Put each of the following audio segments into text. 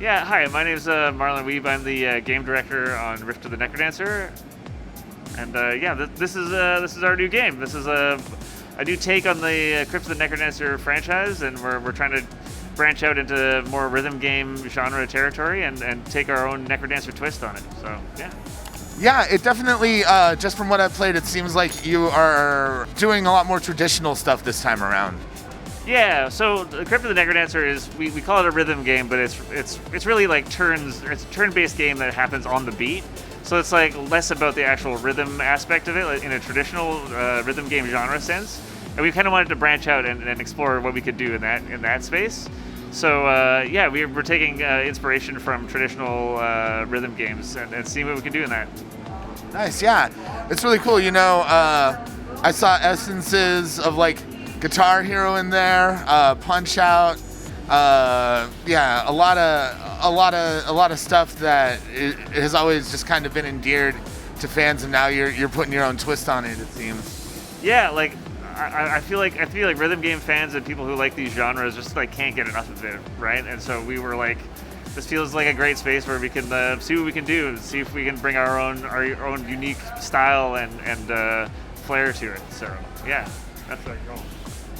Yeah, hi, my name's Marlon Wiebe. I'm the game director on Rift of the Necrodancer. And this is our new game. This is a new take on the Crypt of the Necrodancer franchise, and we're trying to branch out into more rhythm game genre territory and take our own Necrodancer twist on it. So, yeah. Yeah, it definitely, just from what I've played, it seems like you are doing a lot more traditional stuff this time around. Yeah, so the Crypt of the Necrodancer is, we call it a rhythm game, but it's really like turns. It's a turn-based game that happens on the beat. So it's like less about the actual rhythm aspect of it, like in a traditional rhythm game genre sense. And we kind of wanted to branch out and explore what we could do in that space. So we're taking inspiration from traditional rhythm games and seeing what we can do in that. Nice, yeah. It's really cool. You know, I saw essences of like Guitar Hero in there, Punch Out. A lot of stuff that has always just kind of been endeared to fans, and now you're putting your own twist on it. It seems. Yeah, like I feel like rhythm game fans and people who like these genres just like can't get enough of it, right? And so we were like, this feels like a great space where we can see what we can do, and see if we can bring our own unique style and flair to it. So yeah, that's our goal.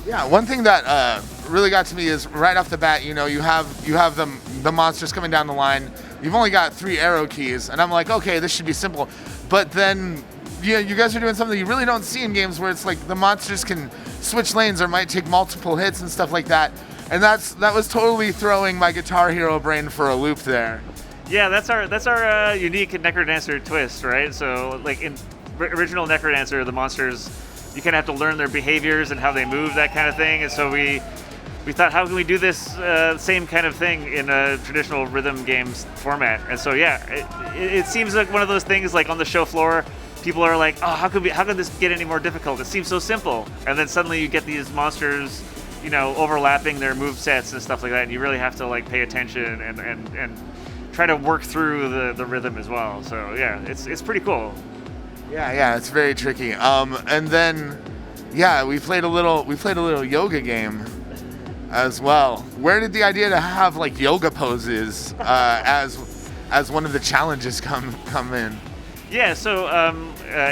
Yeah, one thing that really got to me is right off the bat, you know, you have the monsters coming down the line. You've only got 3 arrow keys, and I'm like, okay, this should be simple. But then, yeah, you guys are doing something you really don't see in games where it's like the monsters can switch lanes or might take multiple hits and stuff like that. And that was totally throwing my Guitar Hero brain for a loop there. Yeah, that's our unique Necrodancer twist, right? So like in original Necrodancer, the monsters, you kind of have to learn their behaviors and how they move, that kind of thing. And so we thought, how can we do this same kind of thing in a traditional rhythm games format? And so it seems like one of those things like on the show floor, people are like, oh, how could this get any more difficult? It seems so simple. And then suddenly you get these monsters, you know, overlapping their move sets and stuff like that. And you really have to like pay attention and try to work through the rhythm as well. So yeah, it's pretty cool. Yeah, it's very tricky. And then, yeah, we played a little yoga game as well. Where did the idea to have like yoga poses as one of the challenges come in? Yeah, so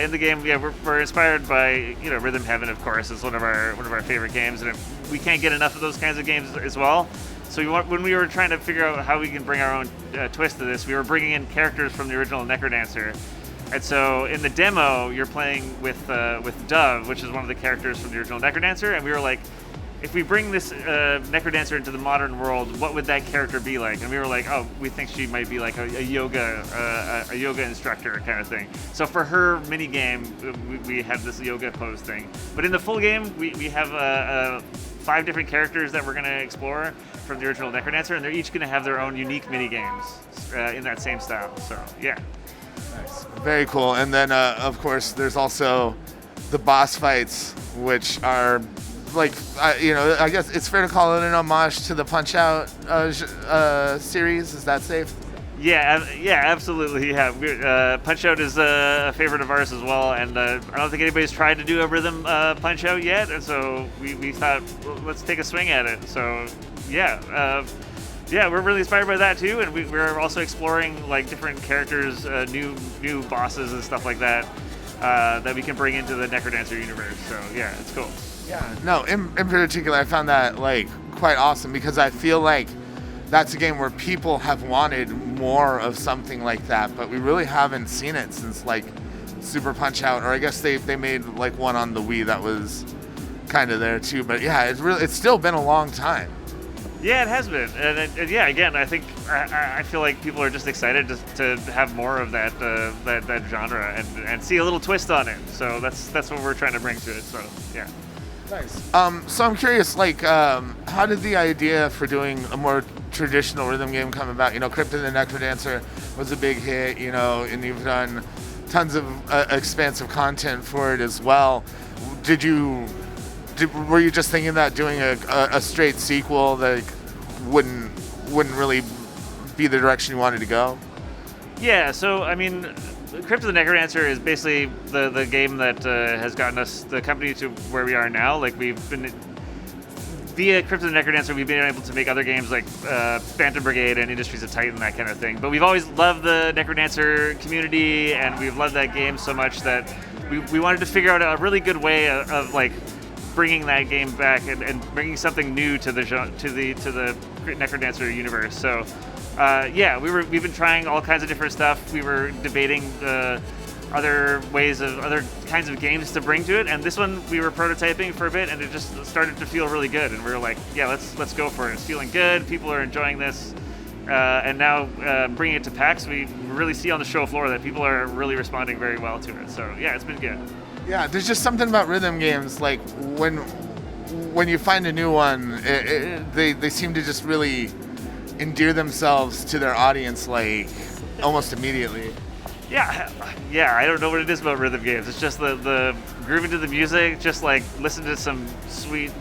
in the game, we're inspired by Rhythm Heaven, of course. It's one of our favorite games, and we can't get enough of those kinds of games as well. So when we were trying to figure out how we can bring our own twist to this, we were bringing in characters from the original Necrodancer. And so in the demo, you're playing with Dove, which is one of the characters from the original Necrodancer, and we were like, if we bring this Necrodancer into the modern world, what would that character be like? And we were like, oh, we think she might be like a yoga instructor kind of thing. So for her mini game, we had this yoga pose thing. But in the full game, we have 5 different characters that we're going to explore from the original Necrodancer, and they're each going to have their own unique mini games in that same style. So yeah. Nice. Very cool. And then, of course, there's also the boss fights, which are like, I guess it's fair to call it an homage to the Punch-Out series. Is that safe? Yeah, absolutely. Yeah, Punch-Out is a favorite of ours as well, and I don't think anybody's tried to do a rhythm Punch-Out yet, and so we thought, well, let's take a swing at it. So, yeah, we're really inspired by that too, and we're also exploring like different characters, new bosses and stuff like that that we can bring into the Necrodancer universe. So yeah, it's cool. Yeah, no, in particular, I found that like quite awesome because I feel like that's a game where people have wanted more of something like that, but we really haven't seen it since like Super Punch-Out, or I guess they made like one on the Wii that was kind of there too. But yeah, it's still been a long time. Yeah, it has been, and yeah, again, I think I feel like people are just excited to have more of that genre and see a little twist on it. So that's what we're trying to bring to it. So yeah. Nice. So I'm curious, like, how did the idea for doing a more traditional rhythm game come about? You know, Crypt and the Necrodancer was a big hit, and you've done tons of expansive content for it as well. Were you just thinking that doing a straight sequel that wouldn't really be the direction you wanted to go? Yeah, so I mean, Crypt of the Necrodancer is basically the game that has gotten us, the company, to where we are now. Like, we've been via Crypt of the Necrodancer, we've been able to make other games like Phantom Brigade and Industries of Titan, that kind of thing. But we've always loved the Necrodancer community, and we've loved that game so much that we wanted to figure out a really good way of like bringing that game back and bringing something new to the Necrodancer universe. So we've been trying all kinds of different stuff. We were debating other kinds of games to bring to it, and this one we were prototyping for a bit, and it just started to feel really good, and we were like, yeah, let's go for it. It's feeling good, people are enjoying this, and now bringing it to PAX, we really see on the show floor that people are really responding very well to it. So yeah, it's been good. Yeah, there's just something about rhythm games, like when you find a new one, they seem to just really endear themselves to their audience, like almost immediately. Yeah, I don't know what it is about rhythm games. It's just the grooving to the music, just like listen to some sweet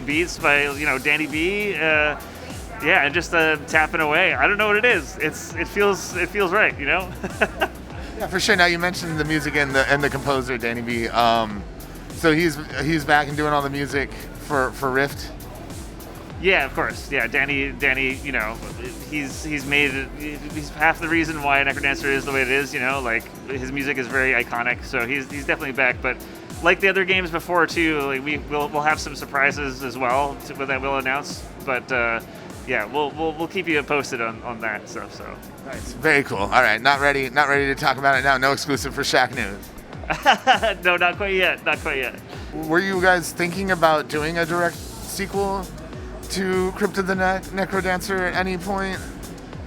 beats by Danny B. And just tapping away. I don't know what it is. It feels right, Yeah, for sure. Now you mentioned the music and the composer Danny B. So he's back and doing all the music for Rift. Yeah, of course. Yeah, Danny. He's half the reason why Necrodancer is the way it is. Like his music is very iconic. So he's definitely back. But like the other games before too, like we'll have some surprises as well that we'll announce. But we'll keep you posted on that stuff. So nice, very cool. All right, not ready to talk about it now. No exclusive for Shacknews. No, not quite yet. Were you guys thinking about doing a direct sequel to Crypt of the Necrodancer at any point?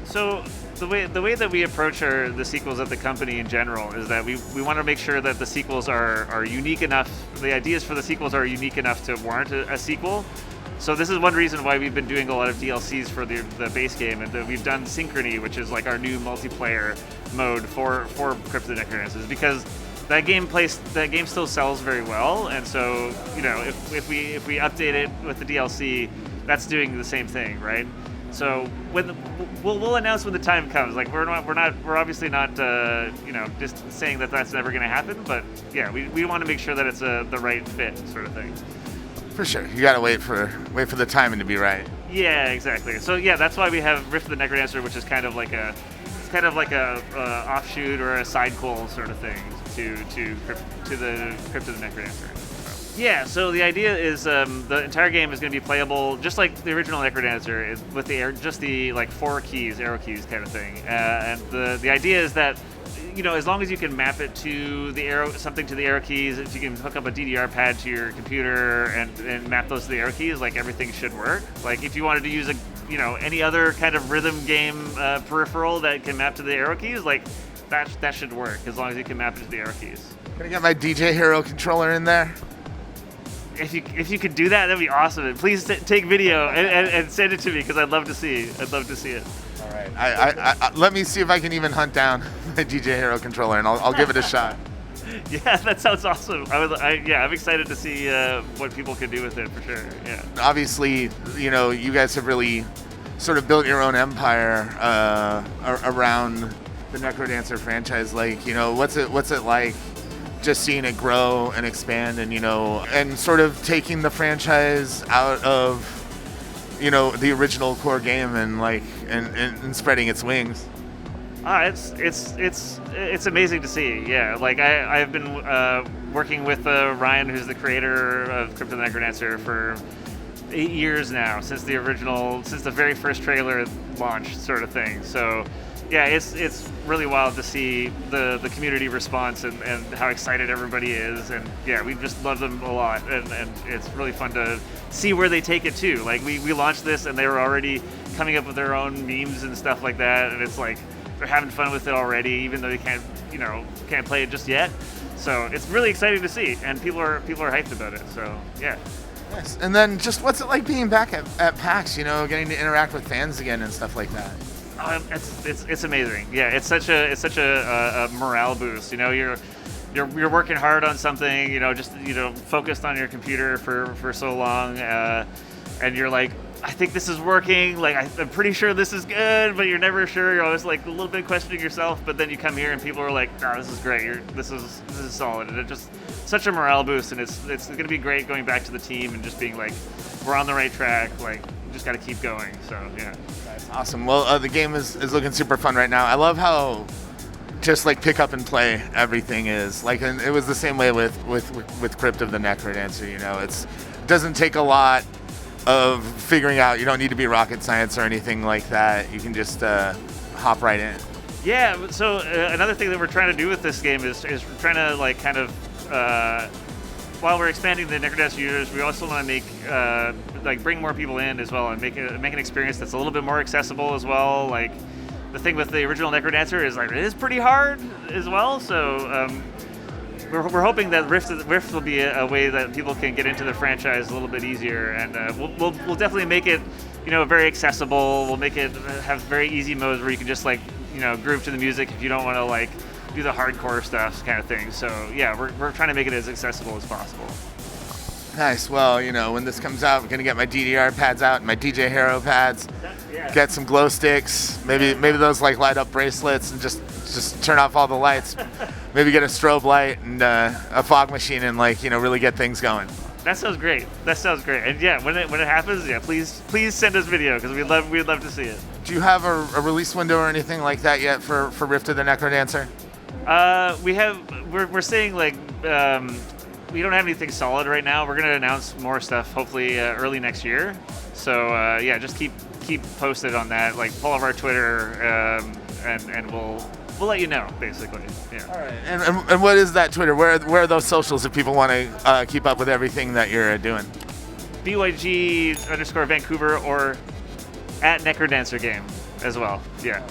So the way that we approach the sequels at the company in general is that we want to make sure that the sequels are unique enough. The ideas for the sequels are unique enough to warrant a sequel. So this is one reason why we've been doing a lot of DLCs for the base game, and that we've done Synchrony, which is like our new multiplayer mode for Crypt of the Necrodancer, is because that game still sells very well, and so if we update it with the DLC, that's doing the same thing, right? So we'll announce when the time comes. Like we're obviously not just saying that that's never going to happen, but yeah, we want to make sure that it's the right fit sort of thing. For sure, you gotta wait for the timing to be right. Yeah, exactly. So yeah, that's why we have Rift of the Necrodancer, which is kind of like a offshoot or a sidequel sort of thing to the Crypt of the Necrodancer. Yeah, so the idea is the entire game is going to be playable just like the original Necrodancer, with the like 4 keys, arrow keys kind of thing. And the idea is that as long as you can map it to the arrow keys, if you can hook up a DDR pad to your computer and map those to the arrow keys, like everything should work. Like if you wanted to use any other kind of rhythm game peripheral that can map to the arrow keys, like that should work as long as you can map it to the arrow keys. Can I get my DJ Hero controller in there? If you could do that, that'd be awesome. And please take video and send it to me, because I'd love to see it. All right. I let me see if I can even hunt down my DJ Hero controller, and I'll give it a shot. Yeah, that sounds awesome. I'm excited to see what people can do with it, for sure. Yeah. Obviously, you guys have really sort of built your own empire around the Necrodancer franchise. Like, what's it like just seeing it grow and expand, and sort of taking the franchise out of the original core game and spreading its wings? It's amazing to see. Yeah, like I've been working with Ryan, who's the creator of Crypt of the Necrodancer, for 8 years now, since the very first trailer launched, sort of thing. So yeah, it's really wild to see the community response and how excited everybody is, and yeah, we just love them a lot, and it's really fun to see where they take it to. Like we launched this and they were already coming up with their own memes and stuff like that, and it's like they're having fun with it already, even though they can't play it just yet. So it's really exciting to see, and people are hyped about it. So yeah. Yes. And then just what's it like being back at PAX? Getting to interact with fans again and stuff like that. It's amazing. Yeah, it's such a morale boost. You're working hard on something. Just focused on your computer for so long. and you're like, I think this is working. Like I'm pretty sure this is good, but you're never sure. You're always like a little bit questioning yourself. But then you come here and people are like, "No, this is great. This is solid." And it just such a morale boost, and it's gonna be great going back to the team and just being like, we're on the right track. Like just got to keep going. So yeah. That's awesome. Well, the game is looking super fun right now. I love how just like pick up and play everything is. Like, and it was the same way with Crypt of the Necrodancer. You know, it doesn't take a lot of figuring out. You don't need to be rocket science or anything like that. You can just hop right in. Yeah. So another thing that we're trying to do with this game is we're trying to like kind of while we're expanding the Necrodancer users, we also want to make like bring more people in as well and make an experience that's a little bit more accessible as well. Like the thing with the original Necrodancer is like it is pretty hard as well. So we're hoping that Rift will be a way that people can get into the franchise a little bit easier, and we'll definitely make it, you know, very accessible. We'll make it have very easy modes where you can just like, you know, groove to the music if you don't want to like do the hardcore stuff kind of thing. So yeah, we're trying to make it as accessible as possible. Nice. Well, you know, when this comes out, I'm gonna get my DDR pads out and my DJ Hero pads. Yeah. Get some glow sticks, maybe those like light up bracelets, and just turn off all the lights. Maybe get a strobe light and a fog machine, and like, you know, really get things going. That sounds great. And yeah, when it happens, yeah, please send us video because we'd love to see it. Do you have a release window or anything like that yet for Rift of the Necrodancer? We're saying like we don't have anything solid right now. We're gonna announce more stuff hopefully early next year. So yeah, just keep posted on that. Like follow our Twitter, and we'll let you know basically. Yeah. All right. And what is that Twitter? Where are those socials if people want to keep up with everything that you're doing? BYG_Vancouver or at Necrodancer Game as well. Yeah.